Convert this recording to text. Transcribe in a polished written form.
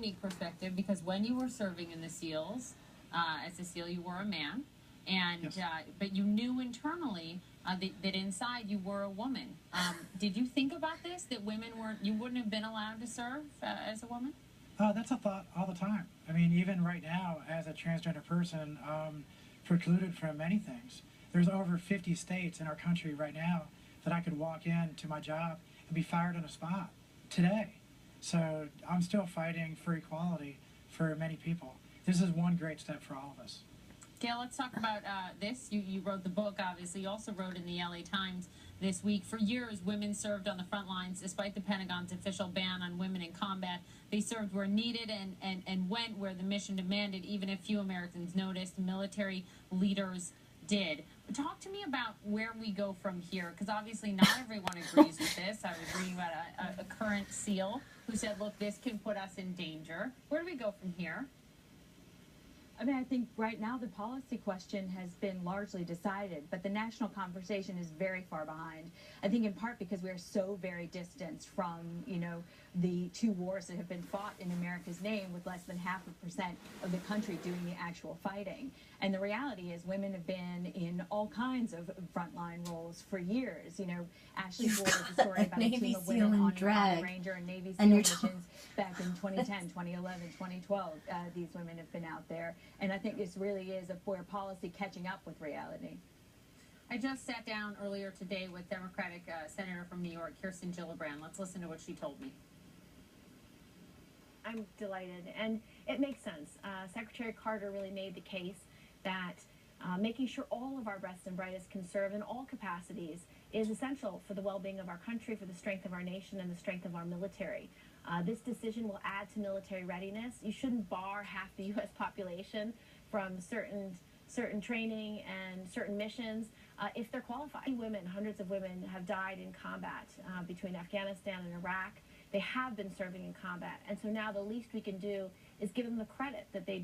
unique perspective because when you were serving in the SEALs, as a SEAL, you were a man, and Yes. but you knew internally that inside you were a woman. Did you think about this? That you wouldn't have been allowed to serve as a woman? That's a thought all the time. I mean, even right now, as a transgender person, precluded from many things. There's over 50 states in our country right now that I could walk in to my job and be fired on a spot today. So I'm still fighting for equality for many people. This is one great step for all of us. Gail, let's talk about this. You wrote the book, obviously. You also wrote in the LA Times this week. For years, women served on the front lines despite the Pentagon's official ban on women in combat. They served where needed and went where the mission demanded, even if few Americans noticed. Military leaders did. But talk to me about where we go from here, because obviously not everyone agrees with this. I was reading about a current SEAL who said, look, this can put us in danger. Where do we go from here? I mean, I think right now the policy question has been largely decided, but the national conversation is very far behind. I think in part because we are so very distanced from, the two wars that have been fought in America's name, with less than 0.5% of the country doing the actual fighting. And the reality is women have been in all kinds of frontline roles for years. Ashley Ford is a story about a team of women on Ranger and Navy SEAL missions back in 2010, 2011, 2012. These women have been out there. And I think this really is where policy catching up with reality. I just sat down earlier today with Democratic Senator from New York, Kirsten Gillibrand. Let's listen to what she told me. I'm delighted, and it makes sense. Secretary Carter really made the case that making sure all of our best and brightest can serve in all capacities is essential for the well-being of our country, for the strength of our nation, and the strength of our military. This decision will add to military readiness. You shouldn't bar half the U.S. population from certain training and certain missions if they're qualified. Women, hundreds of women have died in combat between Afghanistan and Iraq. They have been serving in combat, and so now the least we can do is give them the credit that they